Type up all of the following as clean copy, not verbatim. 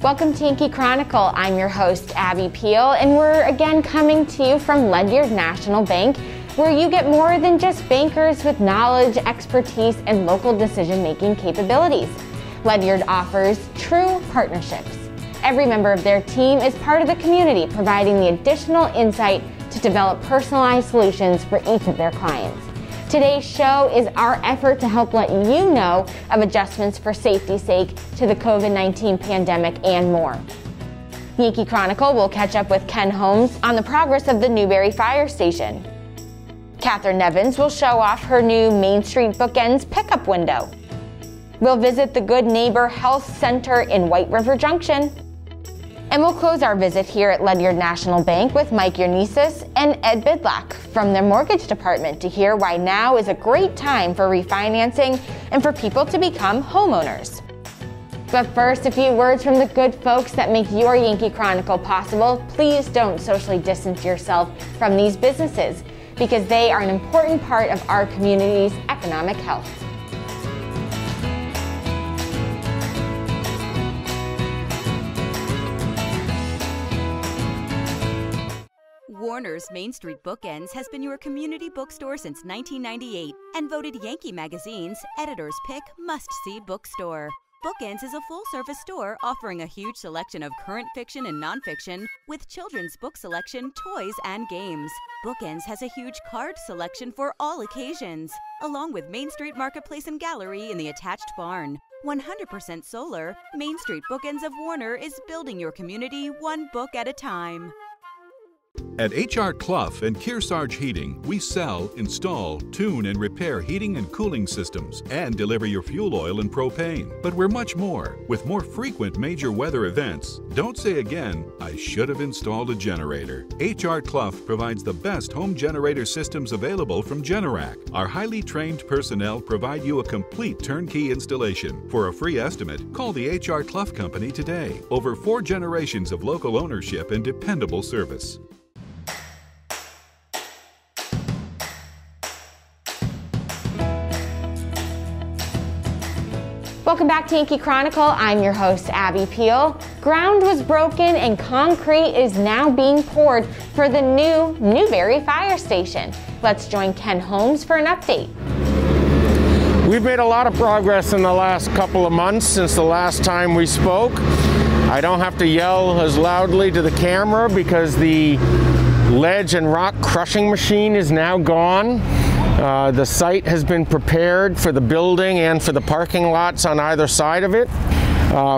Welcome to Yankee Chronicle. I'm your host, Abby Peel, and we're again coming to you from Ledyard National Bank, where you get more than just bankers with knowledge, expertise, and local decision-making capabilities. Ledyard offers true partnerships. Every member of their team is part of the community, providing the additional insight to develop personalized solutions for each of their clients. Today's show is our effort to help let you know of adjustments for safety's sake to the COVID-19 pandemic and more. Yankee Chronicle will catch up with Ken Holmes on the progress of the Newberry Fire Station. Catherine Nevins will show off her new Main Street Bookends pickup window. We'll visit the Good Neighbor Health Center in White River Junction. And we'll close our visit here at Ledyard National Bank with Mike Yernesis and Ed Bidlack from their mortgage department to hear why now is a great time for refinancing and for people to become homeowners. But first, a few words from the good folks that make your Yankee Chronicle possible. Please don't socially distance yourself from these businesses because they are an important part of our community's economic health. Warner's Main Street Bookends has been your community bookstore since 1998 and voted Yankee Magazine's Editor's Pick must-see bookstore. Bookends is a full-service store offering a huge selection of current fiction and nonfiction with children's book selection, toys, and games. Bookends has a huge card selection for all occasions, along with Main Street Marketplace and Gallery in the attached barn. 100% solar, Main Street Bookends of Warner is building your community one book at a time. At H.R. Clough and Kearsarge Heating, we sell, install, tune, and repair heating and cooling systems and deliver your fuel oil and propane. But we're much more. With more frequent major weather events, don't say again, I should have installed a generator. H.R. Clough provides the best home generator systems available from Generac. Our highly trained personnel provide you a complete turnkey installation. For a free estimate, call the H.R. Clough Company today. Over 4 generations of local ownership and dependable service. Welcome back to Yankee Chronicle. I'm your host, Abby Peel. Ground was broken and concrete is now being poured for the new Newberry Fire Station. Let's join Ken Holmes for an update. We've made a lot of progress in the last couple of months since the last time we spoke. I don't have to yell as loudly to the camera because the ledge and rock crushing machine is now gone. The site has been prepared for the building and for the parking lots on either side of it.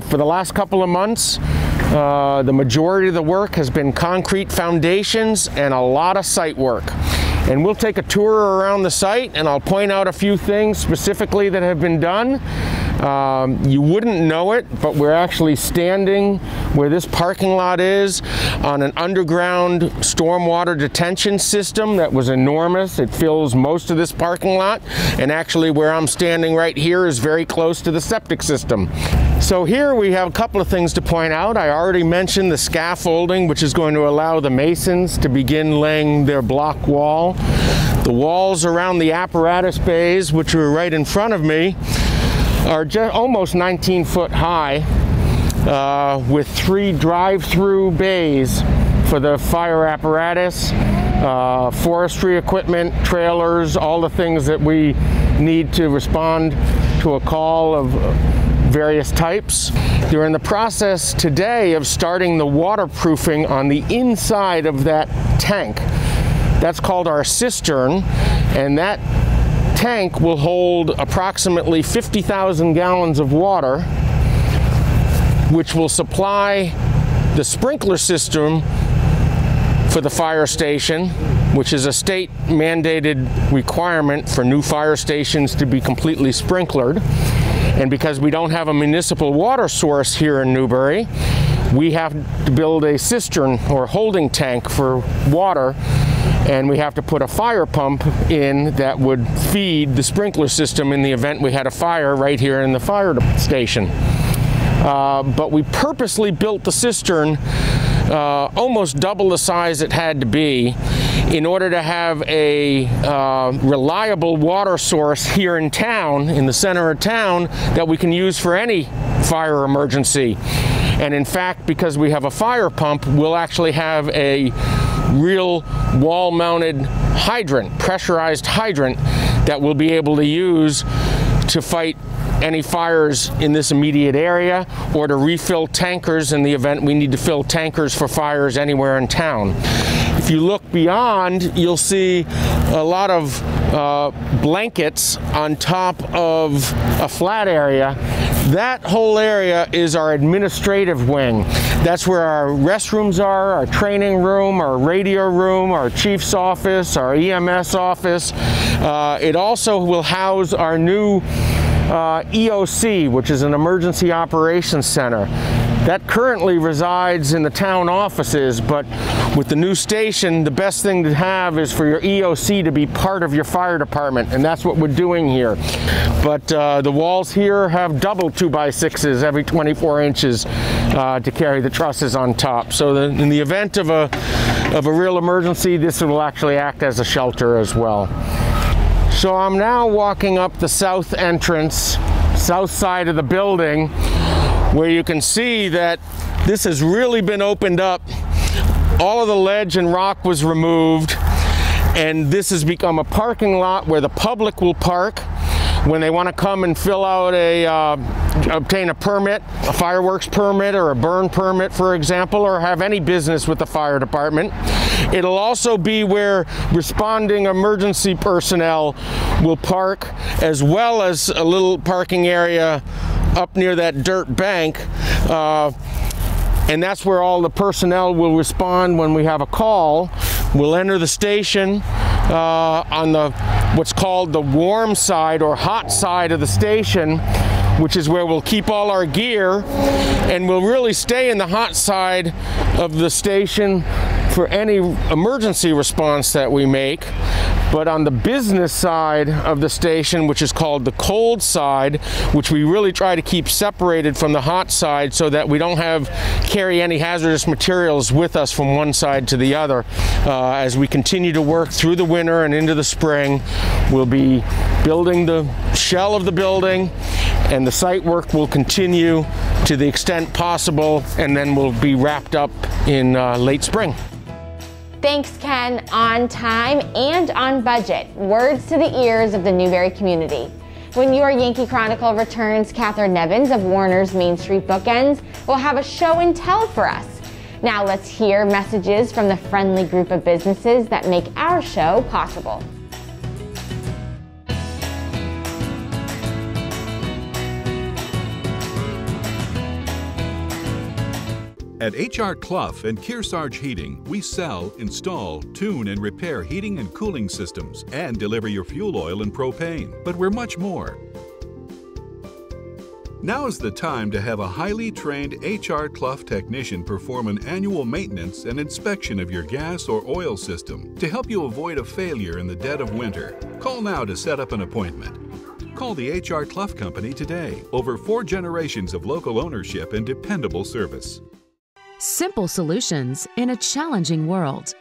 For the last couple of months, the majority of the work has been concrete foundations and a lot of site work. And we'll take a tour around the site and I'll point out a few things specifically that have been done. You wouldn't know it, but we're actually standing where this parking lot is on an underground stormwater detention system that was enormous. It fills most of this parking lot, and actually where I'm standing right here is very close to the septic system. So here we have a couple of things to point out. I already mentioned the scaffolding, which is going to allow the masons to begin laying their block wall. The walls around the apparatus bays, which are right in front of me, are just almost 19 foot high with 3 drive-through bays for the fire apparatus, forestry equipment, trailers, all the things that we need to respond to a call of various types. They're in the process today of starting the waterproofing on the inside of that tank. That's called our cistern, and that tank will hold approximately 50,000 gallons of water, which will supply the sprinkler system for the fire station, which is a state mandated requirement for new fire stations to be completely sprinklered. And because we don't have a municipal water source here in Newberry, we have to build a cistern or holding tank for water, and we have to put a fire pump in that would feed the sprinkler system in the event we had a fire right here in the fire station. But we purposely built the cistern almost double the size it had to be in order to have a reliable water source here in town, in the center of town, that we can use for any fire emergency. And in fact, because we have a fire pump, we'll actually have a real wall-mounted hydrant, pressurized hydrant, that we'll be able to use to fight any fires in this immediate area, or to refill tankers in the event we need to fill tankers for fires anywhere in town. If you look beyond, you'll see a lot of blankets on top of a flat area. That whole area is our administrative wing. That's where our restrooms are, our training room, our radio room, our chief's office, our EMS office. It also will house our new EOC, which is an Emergency Operations Center. That currently resides in the town offices, but with the new station, the best thing to have is for your EOC to be part of your fire department, and that's what we're doing here. But the walls here have double 2x6s every 24 inches to carry the trusses on top. So in the event of a real emergency, this will actually act as a shelter as well. So I'm now walking up the south entrance, south side of the building, where you can see that this has really been opened up. All of the ledge and rock was removed, and this has become a parking lot where the public will park when they want to come and fill out obtain a permit, a fireworks permit or a burn permit, for example, or have any business with the fire department. It'll also be where responding emergency personnel will park, as well as a little parking area up near that dirt bank. And that's where all the personnel will respond when we have a call. We'll enter the station on what's called the warm side or hot side of the station, which is where we'll keep all our gear, and we'll really stay in the hot side of the station for any emergency response that we make. But on the business side of the station, which is called the cold side, which we really try to keep separated from the hot side so that we don't carry any hazardous materials with us from one side to the other. As we continue to work through the winter and into the spring, we'll be building the shell of the building, and the site work will continue to the extent possible, and then we'll be wrapped up in late spring. Thanks, Ken. On time and on budget. Words to the ears of the Newberry community. When your Yankee Chronicle returns, Catherine Nevins of Warner's Main Street Bookends will have a show and tell for us. Now let's hear messages from the friendly group of businesses that make our show possible. At H.R. Clough and Kearsarge Heating, we sell, install, tune, and repair heating and cooling systems and deliver your fuel oil and propane. But we're much more. Now is the time to have a highly trained H.R. Clough technician perform an annual maintenance and inspection of your gas or oil system to help you avoid a failure in the dead of winter. Call now to set up an appointment. Call the H.R. Clough Company today. Over 4 generations of local ownership and dependable service. Simple solutions in a challenging world.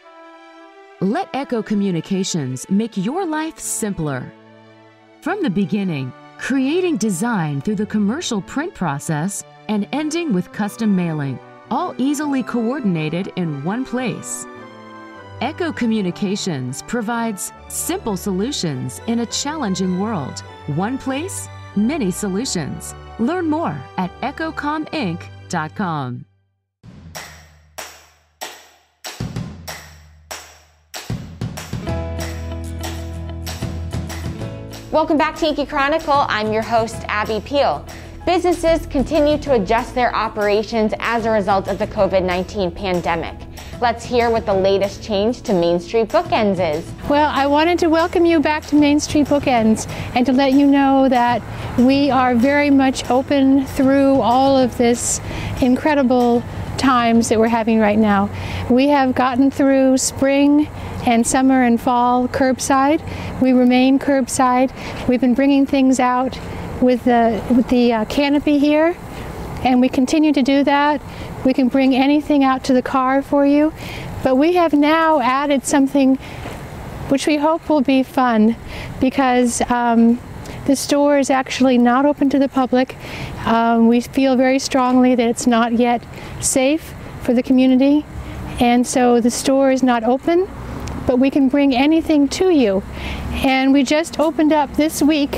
Let Echo Communications make your life simpler. From the beginning, creating design through the commercial print process and ending with custom mailing, all easily coordinated in one place. Echo Communications provides simple solutions in a challenging world. One place, many solutions. Learn more at echocominc.com. Welcome back to Yankee Chronicle. I'm your host, Abby Peel. Businesses continue to adjust their operations as a result of the COVID-19 pandemic. Let's hear what the latest change to Main Street Bookends is. Well, I wanted to welcome you back to Main Street Bookends and to let you know that we are very much open through all of this incredible times that we're having right now. We have gotten through spring and summer and fall curbside. We remain curbside. We've been bringing things out with the canopy here, and we continue to do that. We can bring anything out to the car for you, but we have now added something which we hope will be fun, because The store is actually not open to the public. We feel very strongly that it's not yet safe for the community, and so the store is not open, but we can bring anything to you. And we just opened up this week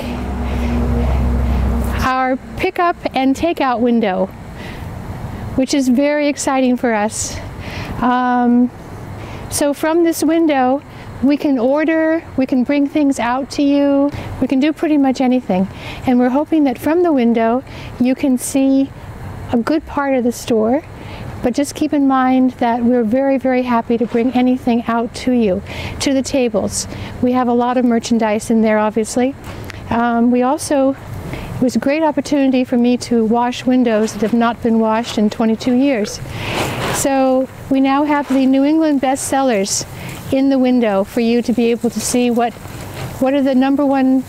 our pickup and takeout window, which is very exciting for us. So from this window, we can order, we can bring things out to you, we can do pretty much anything. And we're hoping that from the window, you can see a good part of the store. But just keep in mind that we're very, very happy to bring anything out to you, to the tables. We have a lot of merchandise in there, obviously. It was a great opportunity for me to wash windows that have not been washed in 22 years. So we now have the New England bestsellers in the window for you to be able to see what are the #1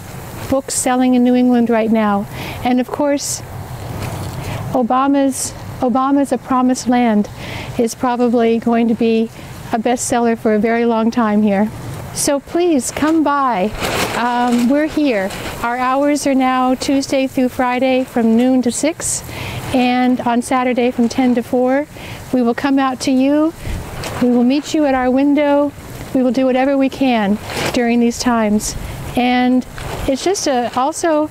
books selling in New England right now. And of course, Obama's A Promised Land is probably going to be a bestseller for a very long time here. So please come by. We're here. Our hours are now Tuesday through Friday from noon to 6, and on Saturday from 10 to 4. We will come out to you. We will meet you at our window. We will do whatever we can during these times. And it's just also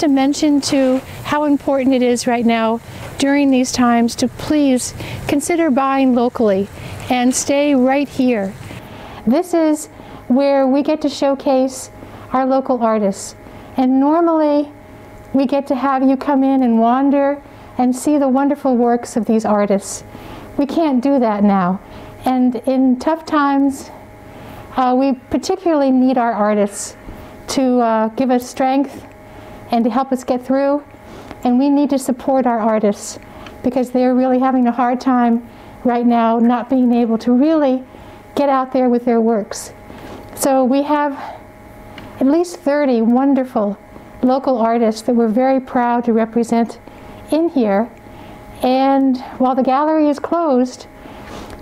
a mention to how important it is right now during these times to please consider buying locally and stay right here. This is where we get to showcase our local artists. And normally we get to have you come in and wander and see the wonderful works of these artists. We can't do that now. And in tough times, we particularly need our artists to give us strength and to help us get through. And we need to support our artists because they're really having a hard time right now not being able to really get out there with their works. So we have at least 30 wonderful local artists that we're very proud to represent in here. And while the gallery is closed,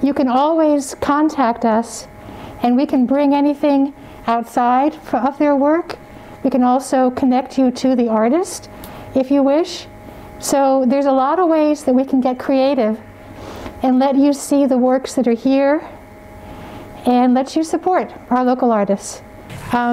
you can always contact us and we can bring anything outside of their work. We can also connect you to the artist if you wish. So there's a lot of ways that we can get creative and let you see the works that are here and let you support our local artists.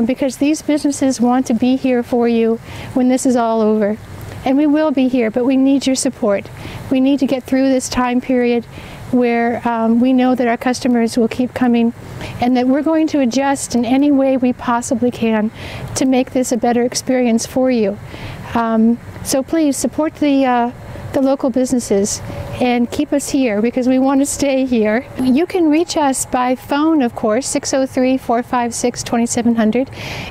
Because these businesses want to be here for you when this is all over. And we will be here, but we need your support. We need to get through this time period where we know that our customers will keep coming and that we're going to adjust in any way we possibly can to make this a better experience for you. So please support the local businesses and keep us here because we want to stay here. You can reach us by phone, of course, 603-456-2700.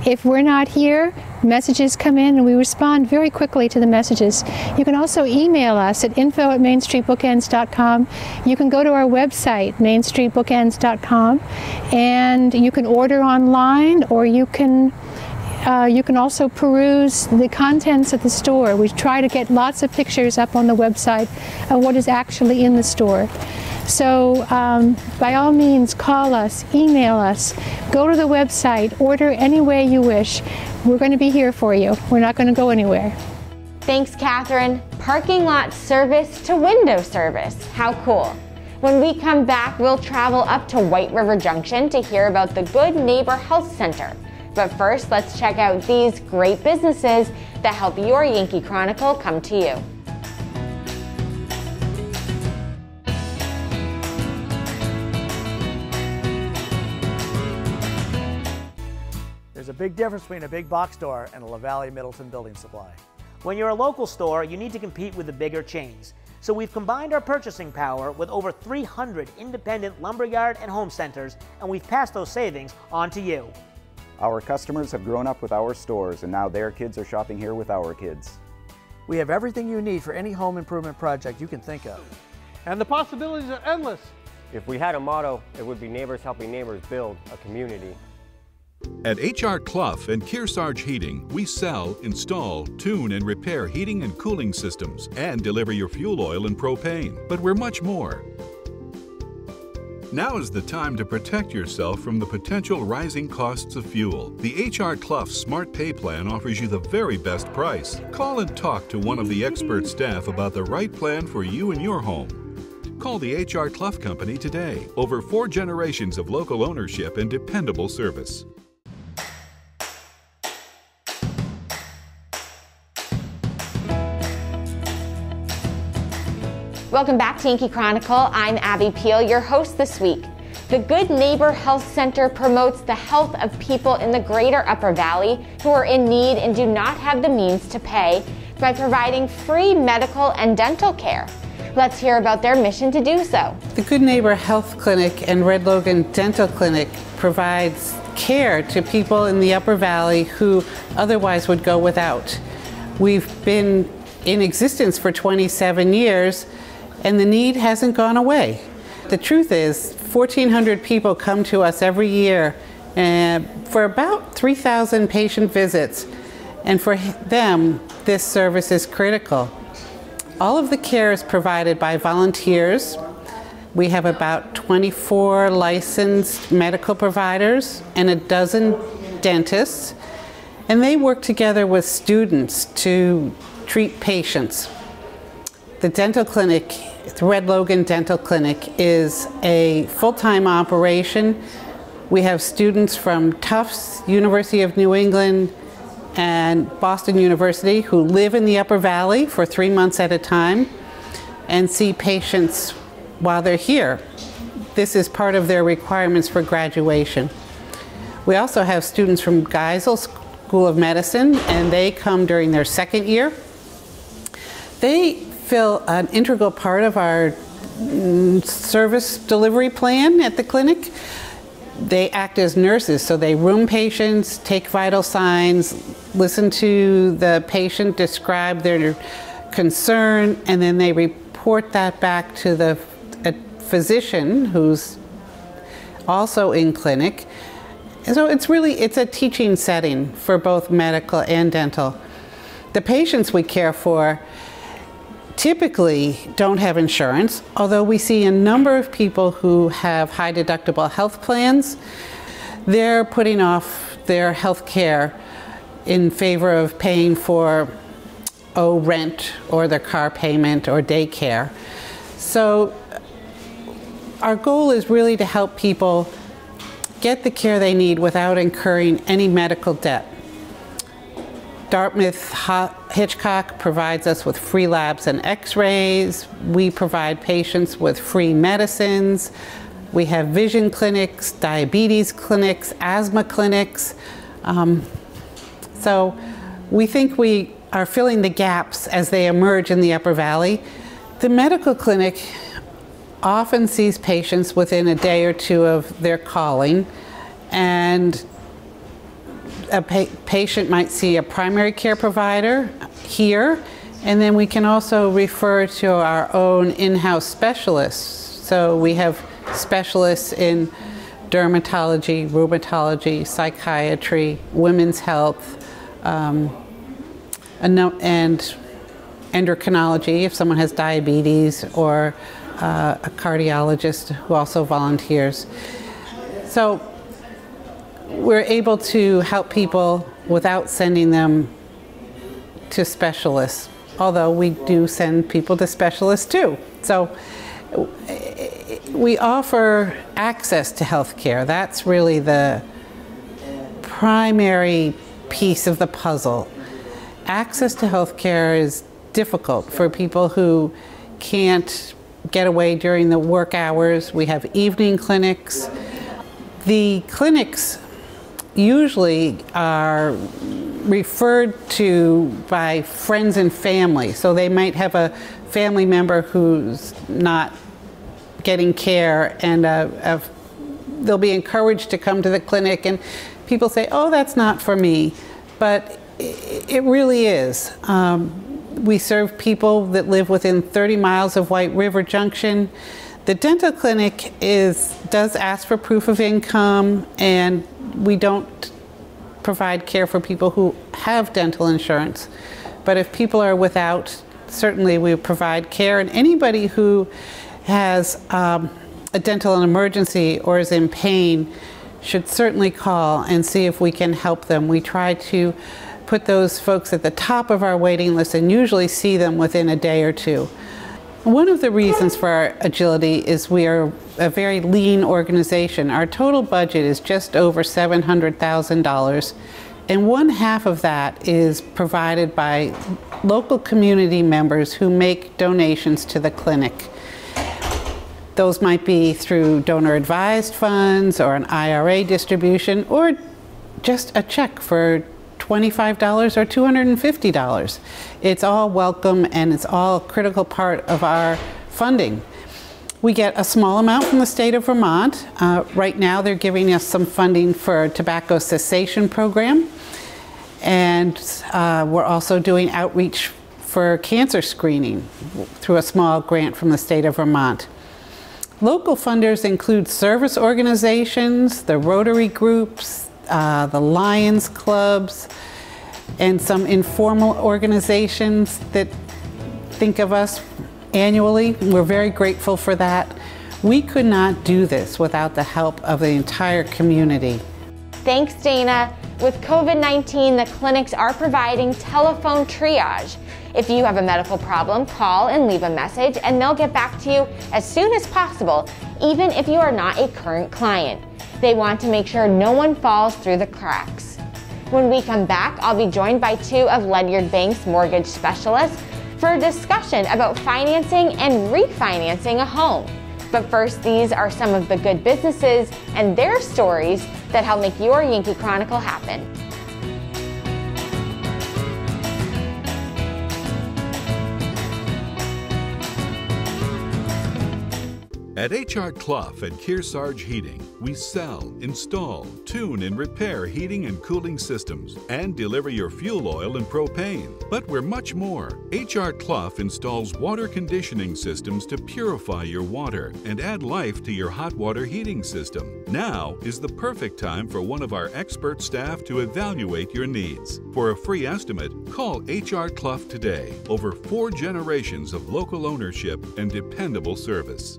If we're not here, messages come in and we respond very quickly to the messages. You can also email us at info@mainstreetbookends.com. You can go to our website, mainstreetbookends.com, and you can order online, or you can also peruse the contents of the store. We try to get lots of pictures up on the website of what is actually in the store. So by all means, call us, email us, go to the website, order any way you wish. We're going to be here for you. We're not going to go anywhere. Thanks, Catherine. Parking lot service to window service. How cool. When we come back, we'll travel up to White River Junction to hear about the Good Neighbor Health Center. But first, let's check out these great businesses that help your Yankee Chronicle come to you. There's a big difference between a big box store and a LaValle Middleton building supply. When you're a local store, you need to compete with the bigger chains. So we've combined our purchasing power with over 300 independent lumberyard and home centers, and we've passed those savings on to you. Our customers have grown up with our stores, and now their kids are shopping here with our kids. We have everything you need for any home improvement project you can think of. And the possibilities are endless. If we had a motto, it would be neighbors helping neighbors build a community. At H.R. Clough and Kearsarge Heating, we sell, install, tune, and repair heating and cooling systems and deliver your fuel oil and propane. But we're much more. Now is the time to protect yourself from the potential rising costs of fuel. The H.R. Clough Smart Pay Plan offers you the very best price. Call and talk to one of the expert staff about the right plan for you and your home. Call the H.R. Clough Company today. Over 4 generations of local ownership and dependable service. Welcome back to Yankee Chronicle. I'm Abby Peel, your host this week. The Good Neighbor Health Center promotes the health of people in the greater Upper Valley who are in need and do not have the means to pay by providing free medical and dental care. Let's hear about their mission to do so. The Good Neighbor Health Clinic and Red Logan Dental Clinic provides care to people in the Upper Valley who otherwise would go without. We've been in existence for 27 years and the need hasn't gone away. The truth is, 1,400 people come to us every year for about 3,000 patient visits, and for them, this service is critical. All of the care is provided by volunteers. We have about 24 licensed medical providers and a dozen dentists, and they work together with students to treat patients. The dental clinic, the Red Logan Dental Clinic, is a full-time operation. We have students from Tufts, University of New England, and Boston University who live in the Upper Valley for 3 months at a time and see patients while they're here. This is part of their requirements for graduation. We also have students from Geisel School of Medicine, and they come during their second year. They fill an integral part of our service delivery plan at the clinic. They act as nurses, so they room patients, take vital signs, listen to the patient describe their concern, and then they report that back to the physician who's also in clinic. And so it's a teaching setting for both medical and dental. The patients we care for typically don't have insurance, although we see a number of people who have high deductible health plans. They're putting off their health care in favor of paying for rent or their car payment or daycare. So our goal is really to help people get the care they need without incurring any medical debt. Dartmouth Hitchcock provides us with free labs and x-rays. We provide patients with free medicines. We have vision clinics, diabetes clinics, asthma clinics. So we think we are filling the gaps as they emerge in the Upper Valley. The medical clinic often sees patients within a day or two of their calling, and a patient might see a primary care provider here, and then we can also refer to our own in-house specialists. So we have specialists in dermatology, rheumatology, psychiatry, women's health, and endocrinology if someone has diabetes, or a cardiologist who also volunteers. So we're able to help people without sending them to specialists, although we do send people to specialists too. So we offer access to health care. That's really the primary piece of the puzzle. Access to health care is difficult for people who can't get away during the work hours. We have evening clinics. The clinics usually are referred to by friends and family. So they might have a family member who's not getting care, and they'll be encouraged to come to the clinic, and people say, oh, that's not for me. But it really is. We serve people that live within 30 miles of White River Junction. The dental clinic does ask for proof of income, and we don't provide care for people who have dental insurance. But if people are without, certainly we provide care. And anybody who has a dental emergency or is in pain should certainly call and see if we can help them. We try to put those folks at the top of our waiting list and usually see them within a day or two. One of the reasons for our agility is we are a very lean organization. Our total budget is just over $700,000, and one half of that is provided by local community members who make donations to the clinic. Those might be through donor-advised funds or an IRA distribution or just a check for $25 or $250. It's all welcome and it's all a critical part of our funding. We get a small amount from the state of Vermont. Right now they're giving us some funding for a tobacco cessation program, and we're also doing outreach for cancer screening through a small grant from the state of Vermont. Local funders include service organizations, the Rotary groups, the Lions clubs, and some informal organizations that think of us annually. We're very grateful for that. We could not do this without the help of the entire community. Thanks, Dana. With COVID-19, the clinics are providing telephone triage. If you have a medical problem, call and leave a message, and they'll get back to you as soon as possible, even if you are not a current client. They want to make sure no one falls through the cracks. When we come back, I'll be joined by two of Ledyard Bank's mortgage specialists for a discussion about financing and refinancing a home. But first, these are some of the good businesses and their stories that help make your Yankee Chronicle happen. At H.R. Clough and Kearsarge Heating, we sell, install, tune, and repair heating and cooling systems and deliver your fuel oil and propane. But we're much more. H.R. Clough installs water conditioning systems to purify your water and add life to your hot water heating system. Now is the perfect time for one of our expert staff to evaluate your needs. For a free estimate, call H.R. Clough today. Over 4 generations of local ownership and dependable service.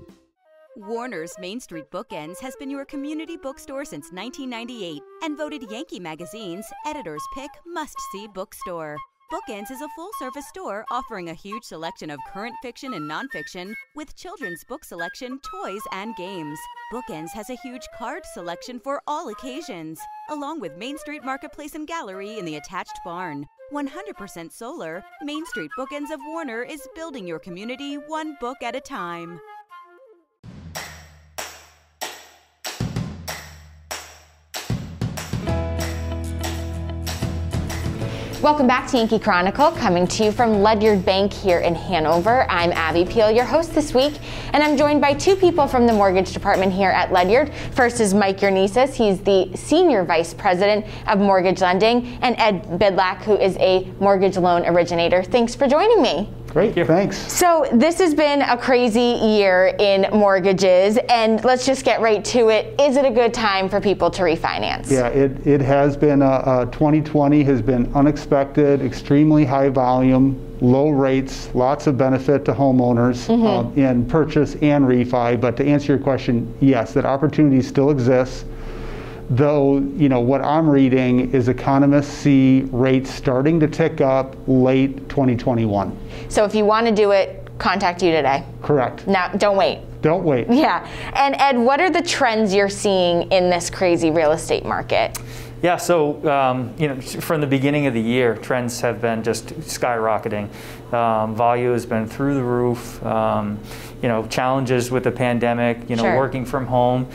Warner's Main Street Bookends has been your community bookstore since 1998 and voted Yankee Magazine's Editor's Pick Must-See Bookstore. Bookends is a full-service store offering a huge selection of current fiction and nonfiction with children's book selection, toys, and games. Bookends has a huge card selection for all occasions, along with Main Street Marketplace and Gallery in the attached barn. 100% solar, Main Street Bookends of Warner is building your community one book at a time. Welcome back to Yankee Chronicle, coming to you from Ledyard Bank here in Hanover. I'm Abby Peel, your host this week, and I'm joined by two people from the mortgage department here at Ledyard. First is Mike Yernesis. He's the Senior Vice President of Mortgage Lending, and Ed Bidlack, who is a mortgage loan originator. Thanks for joining me. Great, thanks. So this has been a crazy year in mortgages, and let's just get right to it. Is it a good time for people to refinance? Yeah, it has been. 2020 has been unexpected, extremely high volume, low rates, lots of benefit to homeowners in purchase and refi. But to answer your question, yes, that opportunity still exists. Though, you know, what I'm reading is economists see rates starting to tick up late 2021. So if you want to do it, contact you today. Correct. Now, don't wait. Don't wait. Yeah. And Ed, what are the trends you're seeing in this crazy real estate market? Yeah, so you know, from the beginning of the year, trends have been just skyrocketing. Volume has been through the roof. You know, challenges with the pandemic, you know, working from home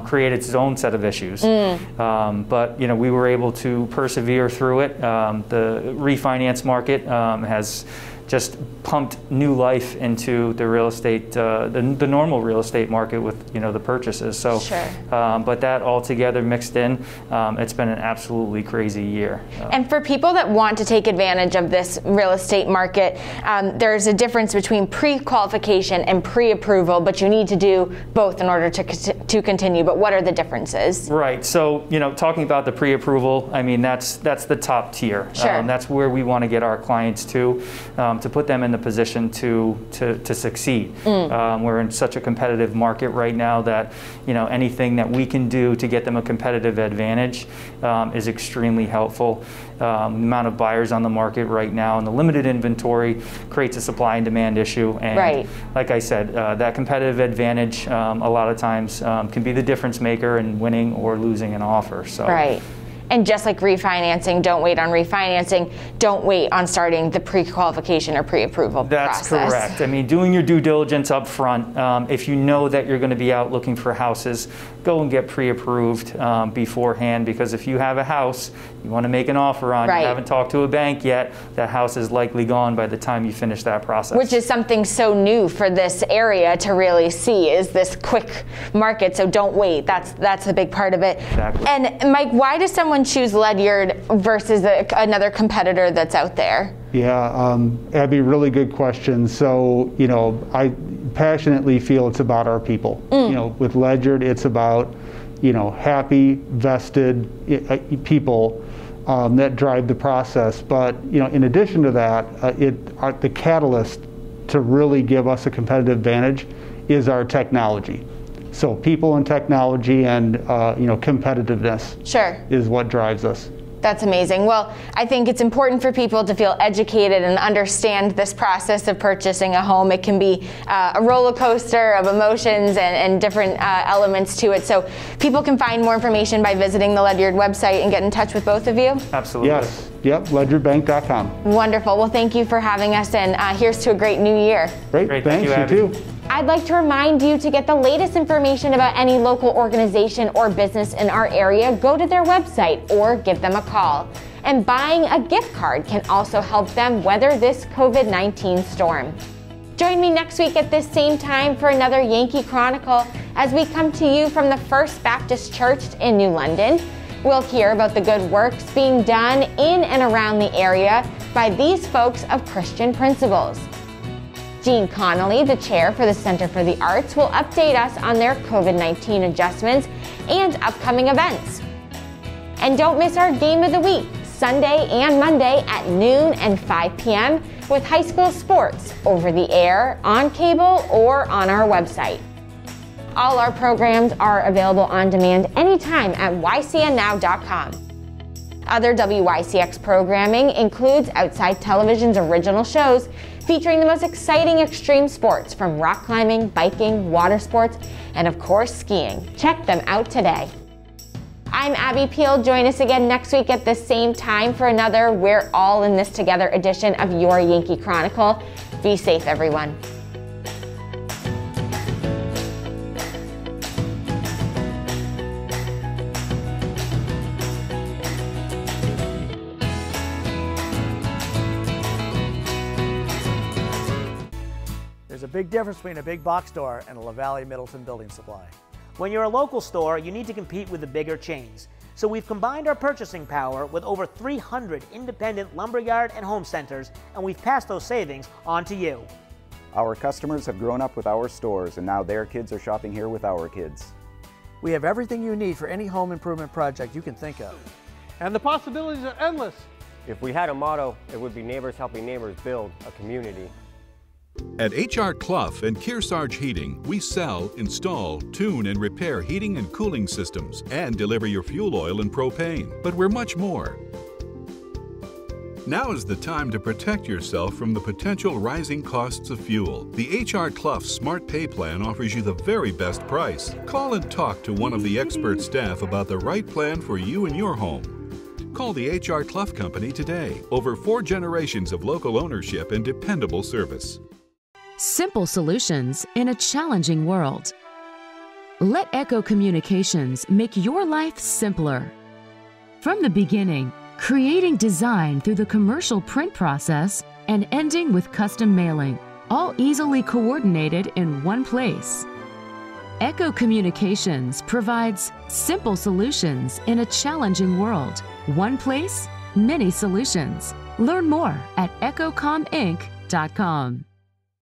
created its own set of issues. But, you know, we were able to persevere through it. The refinance market has just pumped new life into the real estate, the normal real estate market with, you know, the purchases. So, but that all together mixed in, it's been an absolutely crazy year. And for people that want to take advantage of this real estate market, there's a difference between pre-qualification and pre-approval, but you need to do both in order to continue. But what are the differences? Right. So, you know, talking about the pre-approval, I mean, that's the top tier. That's where we want to get our clients to. to put them in the position to succeed. We're in such a competitive market right now that anything that we can do to get them a competitive advantage is extremely helpful. The amount of buyers on the market right now and the limited inventory creates a supply and demand issue. And like I said, that competitive advantage a lot of times can be the difference maker in winning or losing an offer. So. And just like refinancing, don't wait on refinancing, don't wait on starting the pre-qualification or pre-approval process. That's correct. I mean, doing your due diligence up front, if you know that you're going to be out looking for houses, go and get pre-approved beforehand, because if you have a house you want to make an offer on, you haven't talked to a bank yet, that house is likely gone by the time you finish that process. Which is something so new for this area to really see, is this quick market, so don't wait. That's a big part of it. Exactly. And Mike, why does someone choose Ledyard versus another competitor that's out there? Yeah, Abby, really good question. So, I passionately feel it's about our people. With Ledyard, it's about, happy, vested people that drive the process. But, in addition to that, the catalyst to really give us a competitive advantage is our technology. So people and technology and competitiveness is what drives us. That's amazing. Well, I think it's important for people to feel educated and understand this process of purchasing a home. It can be a roller coaster of emotions and different elements to it. So people can find more information by visiting the Ledyard website and get in touch with both of you? Absolutely. Yes. Yep, ledyardbank.com. Wonderful. Well, thank you for having us, and here's to a great new year. Great. Thanks, you too. I'd like to remind you to get the latest information about any local organization or business in our area, go to their website or give them a call. And buying a gift card can also help them weather this COVID-19 storm. Join me next week at this same time for another Yankee Chronicle as we come to you from the First Baptist Church in New London. We'll hear about the good works being done in and around the area by these folks of Christian Principles. Jean Connolly, the chair for the Center for the Arts, will update us on their COVID-19 adjustments and upcoming events. And don't miss our Game of the Week, Sunday and Monday at noon and 5 p.m. with high school sports over the air, on cable, or on our website. All our programs are available on demand anytime at ycnnow.com. Other WYCX programming includes Outside Television's original shows featuring the most exciting extreme sports from rock climbing, biking, water sports, and of course skiing. Check them out today. I'm Abby Peel. Join us again next week at the same time for another We're All in This Together edition of your Yankee Chronicle. Be safe, everyone. There's a big difference between a big box store and a LaValle Middleton building supply. When you're a local store, you need to compete with the bigger chains. So we've combined our purchasing power with over 300 independent lumberyard and home centers, and we've passed those savings on to you. Our customers have grown up with our stores, and now their kids are shopping here with our kids. We have everything you need for any home improvement project you can think of. And the possibilities are endless. If we had a motto, it would be neighbors helping neighbors build a community. At H.R. Clough and Kearsarge Heating, we sell, install, tune, and repair heating and cooling systems and deliver your fuel oil and propane. But we're much more. Now is the time to protect yourself from the potential rising costs of fuel. The H.R. Clough Smart Pay Plan offers you the very best price. Call and talk to one of the expert staff about the right plan for you and your home. Call the H.R. Clough Company today. Over 4 generations of local ownership and dependable service. Simple solutions in a challenging world. Let Echo Communications make your life simpler. From the beginning, creating design through the commercial print process and ending with custom mailing, all easily coordinated in one place. Echo Communications provides simple solutions in a challenging world. One place, many solutions. Learn more at echocominc.com.